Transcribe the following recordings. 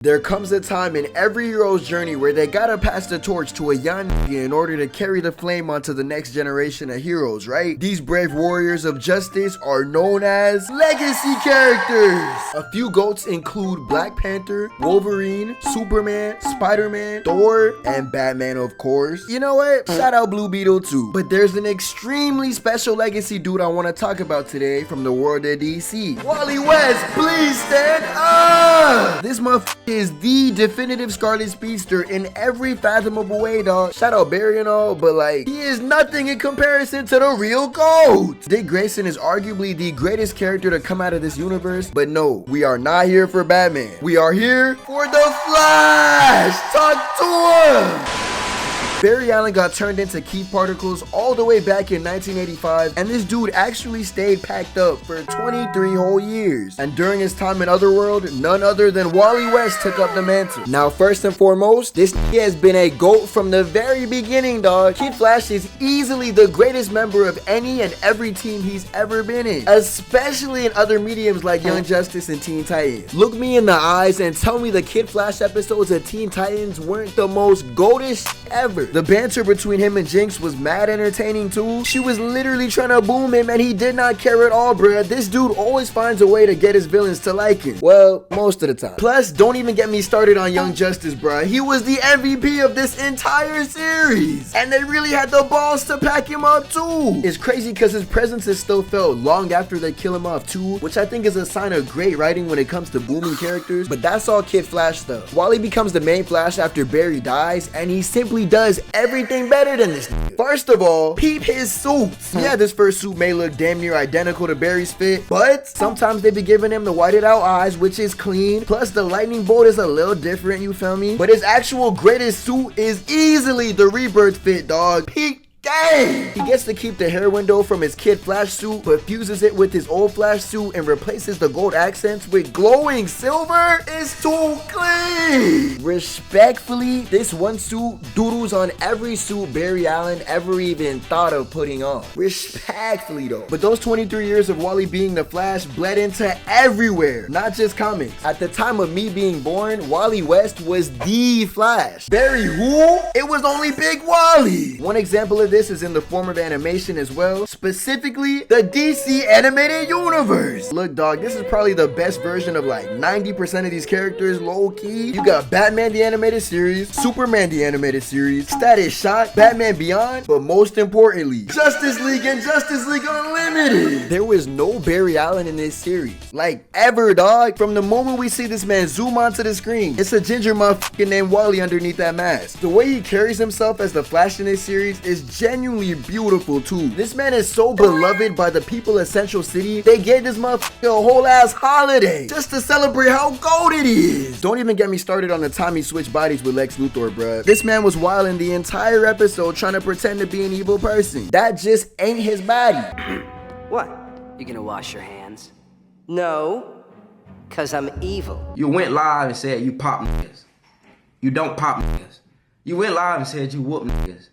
There comes a time in every hero's journey where they gotta pass the torch to a young nigga in order to carry the flame onto the next generation of heroes, right? These brave warriors of justice are known as legacy characters. A few GOATs include Black Panther, Wolverine, Superman, Spider-Man, Thor, and Batman, of course. You know what? Shout out Blue Beetle too. But there's an extremely special legacy dude I want to talk about today from the world of DC. Wally West, please stand up! This motherfucker is the definitive Scarlet Speedster in every fathomable way, dog. Shout out Barry and all, but like, he is nothing in comparison to the real GOAT. Dick Grayson is arguably the greatest character to come out of this universe, but no, we are not here for Batman. We are here for the Flash. Talk to him. Barry Allen got turned into Keith Particles all the way back in 1985, and this dude actually stayed packed up for 23 whole years. And during his time in Otherworld, none other than Wally West took up the mantle. Now, first and foremost, this nigga has been a GOAT from the very beginning, dog. Kid Flash is easily the greatest member of any and every team he's ever been in, especially in other mediums like Young Justice and Teen Titans. Look me in the eyes and tell me the Kid Flash episodes of Teen Titans weren't the most GOATish ever. The banter between him and Jinx was mad entertaining too. She was literally trying to boom him and he did not care at all, bruh. This dude always finds a way to get his villains to like him. Well, most of the time. Plus, don't even get me started on Young Justice, bruh. He was the MVP of this entire series. And they really had the balls to pack him up too. It's crazy because his presence is still felt long after they kill him off too, which I think is a sign of great writing when it comes to booming characters. But that's all Kid Flash stuff. Wally becomes the main Flash after Barry dies, and he simply does everything better than this. First of all, peep his suits. Yeah, this first suit may look damn near identical to Barry's fit, but sometimes they be giving him the whited out eyes, which is clean. Plus the lightning bolt is a little different, you feel me? But his actual greatest suit is easily the Rebirth fit, dog. Peep. Dang! He gets to keep the hair window from his Kid Flash suit, but fuses it with his old Flash suit and replaces the gold accents with glowing silver. It's too clean! Respectfully, this one suit doodles on every suit Barry Allen ever even thought of putting on. Respectfully though. But those 23 years of Wally being the Flash bled into everywhere, not just comics. At the time of me being born, Wally West was the Flash. Barry who? It was only Big Wally. One example of this is in the form of animation as well, specifically the DC animated universe. Look, dog, this is probably the best version of like 90% of these characters, low-key. You got Batman the animated series, Superman the animated series, Status Shock, Batman Beyond, but most importantly, Justice League and Justice League Unlimited. There was no Barry Allen in this series, like ever, dog. From the moment we see this man zoom onto the screen, it's a ginger motherfucker named Wally underneath that mask. The way he carries himself as the Flash in this series is genuinely beautiful too. This man is so beloved by the people of Central City, they gave this motherfucker a whole ass holiday just to celebrate how goated he is. Don't even get me started on the time he switched bodies with Lex Luthor, bruh. This man was wilding the entire episode trying to pretend to be an evil person. That just ain't his body. What? You gonna wash your hands? No, cause I'm evil. You went live and said you pop niggas. You don't pop niggas. You went live and said you whoop niggas.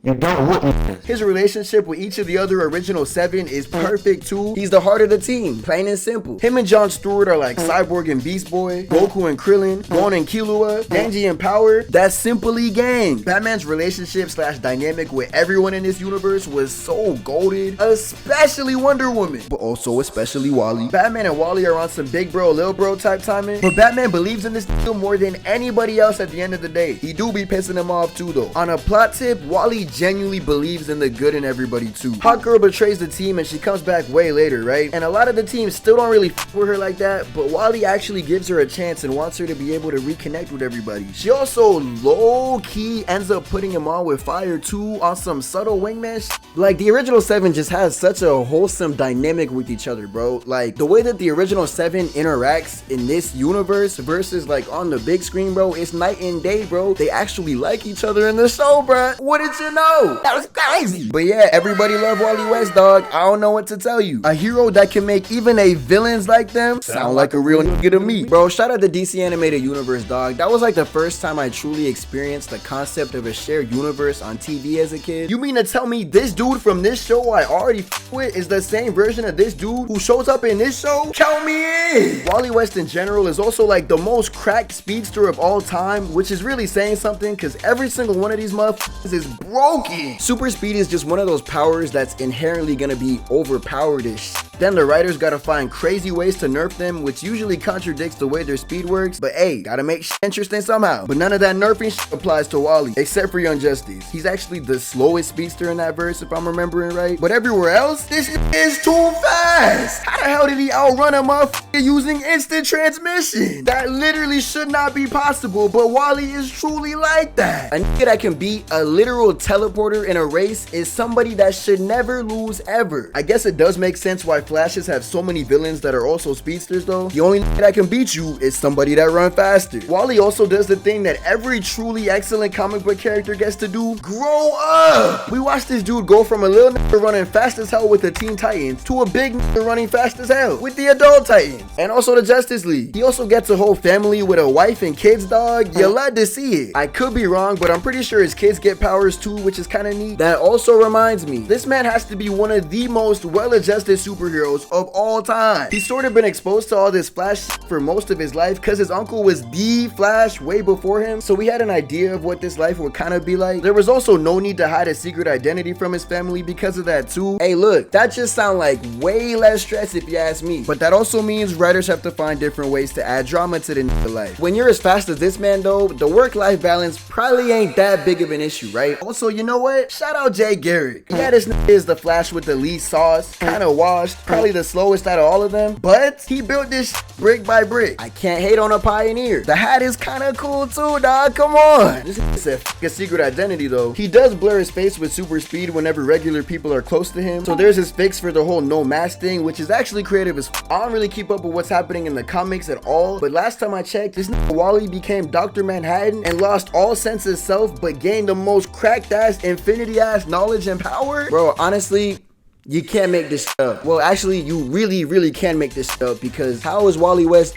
You don't whoop niggas. His relationship with each of the other original 7 is perfect too. He's the heart of the team, plain and simple. Him and Jon Stewart are like Cyborg and Beast Boy, Goku and Krillin, Gon and Killua, Denji and Power. That's simply gang. Batman's relationship / dynamic with everyone in this universe was so goated, especially Wonder Woman, but also especially Wally. Batman and Wally are on some big bro, little bro type timing, but Batman believes in this deal more than anybody else at the end of the day. He do be pissing him off too though. On a plot tip, Wally genuinely believes in the good in everybody too. Hawk Girl betrays the team and she comes back way later, right? And a lot of the team still don't really f with her like that, but Wally actually gives her a chance and wants her to be able to reconnect with everybody. She also low-key ends up putting him on with fire too on some subtle wingman shit. Like the original 7 just has such a wholesome dynamic with each other, bro. Like the way that the original 7 interacts in this universe versus like on the big screen, bro, it's night and day, bro. They actually like each other in the show, bro. What did you know? know. That was crazy. But yeah, everybody love Wally West, dog. I don't know what to tell you. A hero that can make even a villains like them sound like a real nigga to me. Bro, shout out to DC Animated Universe, dog. That was like the first time I truly experienced the concept of a shared universe on TV as a kid. You mean to tell me this dude from this show I already with is the same version of this dude who shows up in this show? Count me in. Wally West in general is also like the most cracked speedster of all time, which is really saying something because every single one of these motherfuckers is broken. Super speed is just one of those powers that's inherently gonna be overpowered as shit. Then the writers gotta find crazy ways to nerf them, which usually contradicts the way their speed works, but hey, gotta make shit interesting somehow. But none of that nerfing shit applies to Wally, except for Young Justice. He's actually the slowest speedster in that verse, if I'm remembering right. But everywhere else, this shit is too fast. How the hell did he outrun a motherfucker using instant transmission? That literally should not be possible, but Wally is truly like that. A nigga that can beat a literal teleporter in a race is somebody that should never lose ever. I guess it does make sense why Flashes have so many villains that are also speedsters though. The only nigga that can beat you is somebody that run faster. Wally also does the thing that every truly excellent comic book character gets to do: grow up. We watched this dude go from a little nigga running fast as hell with the Teen Titans to a big nigga running fast as hell with the Adult Titans, and also the Justice League. He also gets a whole family with a wife and kids, dog. You're glad to see it. I could be wrong, but I'm pretty sure his kids get powers too, which is kind of neat. That also reminds me, this man has to be one of the most well-adjusted superheroes of all time. He's sort of been exposed to all this Flash for most of his life because his uncle was the Flash way before him, so we had an idea of what this life would kind of be like. There was also no need to hide a secret identity from his family because of that too. Hey look, that just sounds like way less stress if you ask me, but that also means writers have to find different ways to add drama to the life. When you're as fast as this man though, the work-life balance probably ain't that big of an issue, right? Also, you know what? Shout out Jay Garrick. Yeah, this nigga is the Flash with the least sauce, kind of washed, probably the slowest out of all of them, but he built this brick by brick. I can't hate on a pioneer. The hat is kind of cool too, dog. Come on. This is a secret identity though. He does blur his face with super speed whenever regular people are close to him, so there's his fix for the whole no mask thing, which is actually creative as I don't really keep up with what's happening in the comics at all, but last time I checked, this nigga Wally became Dr. Manhattan and lost all sense of self, but gained the most cracked ass, infinity ass knowledge and power. Bro, honestly, you can't make this up. Well, actually, you really can make this up, because how is Wally West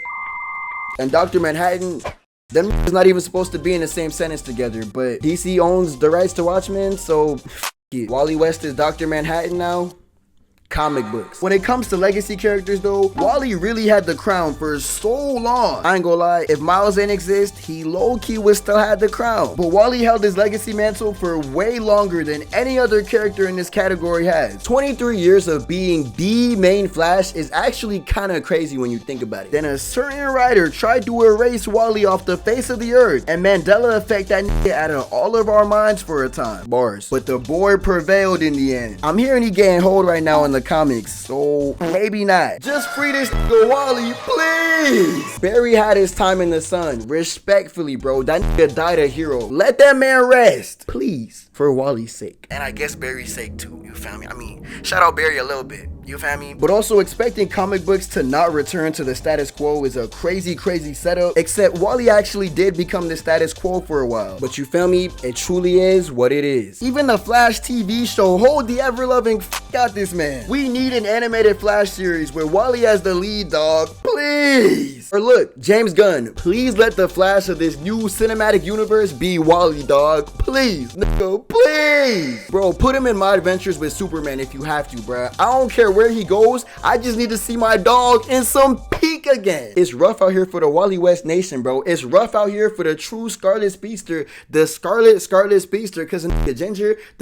and Dr. Manhattan, them is not even supposed to be in the same sentence together, but DC owns the rights to Watchmen, so Wally West is Dr. Manhattan now. Comic books. When it comes to legacy characters though, Wally really had the crown for so long. I ain't gonna lie, if Miles didn't exist, he low-key would still have the crown. But Wally held his legacy mantle for way longer than any other character in this category has. 23 years of being the main Flash is actually kind of crazy when you think about it. Then a certain writer tried to erase Wally off the face of the earth, and Mandela effect that nigga out of all of our minds for a time. Bars. But the boy prevailed in the end. I'm hearing he getting hold right now in the comics, so maybe not. Just free this nigga Wally, please. Barry had his time in the sun. Respectfully, bro, that nigga died a hero. Let that man rest, please, for Wally's sake, and I guess Barry's sake too. You feel me? I mean, shout out Barry a little bit. You feel me? But also expecting comic books to not return to the status quo is a crazy setup, except Wally actually did become the status quo for a while. But you feel me? It truly is what it is. Even the Flash TV show, hold the ever-loving f out this man. We need an animated Flash series where Wally as the lead, dog. Please. Or look, James Gunn, please let the Flash of this new cinematic universe be Wally, dog. Please, nigga, please. Bro, put him in My Adventures with Superman if you have to, bruh. I don't care where he goes, I just need to see my dog in some peak again. It's rough out here for the Wally West nation, bro. It's rough out here for the true Scarlet Speedster, the Scarlet Speedster, because the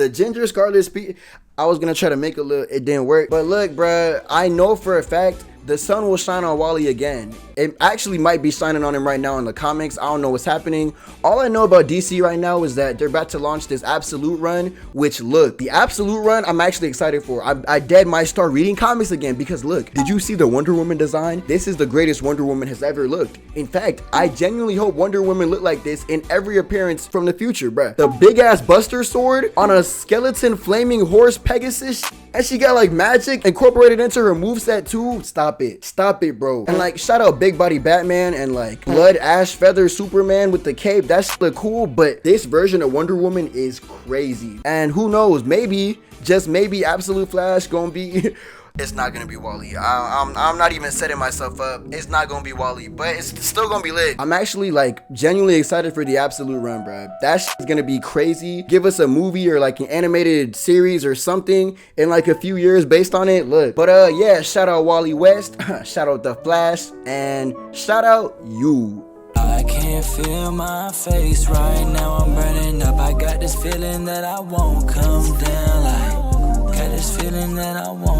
ginger Scarlet Speedster. I was gonna try to make a little, it didn't work. But look, bruh, I know for a fact the sun will shine on Wally again. It actually might be shining on him right now in the comics. I don't know what's happening. All I know about DC right now is that they're about to launch this Absolute run, which look, the Absolute run, I'm actually excited for. I dead might start reading comics again, because look, did you see the Wonder Woman design? This is the greatest Wonder Woman has ever looked. In fact, I genuinely hope Wonder Woman look like this in every appearance from the future, bruh. The big ass Buster sword on a skeleton flaming horse Pegasus, And she got like magic incorporated into her moveset too. Stop it, bro. And like, shout out Big Body Batman and like Blood Ash Feather Superman with the cape. That's look cool, but this version of Wonder Woman is crazy. And who knows, maybe, just maybe, Absolute Flash gonna be it's not gonna be Wally. I'm not even setting myself up. It's not gonna be Wally, but it's still gonna be lit. I'm actually like genuinely excited for the Absolute run, bro. That shit's gonna be crazy. Give us a movie or like an animated series or something in like a few years based on it. Look, but yeah, shout out Wally West, shout out The Flash, and shout out you. I can't feel my face right now. I'm burning up. I got this feeling that I won't come down. Like, got this feeling that I won't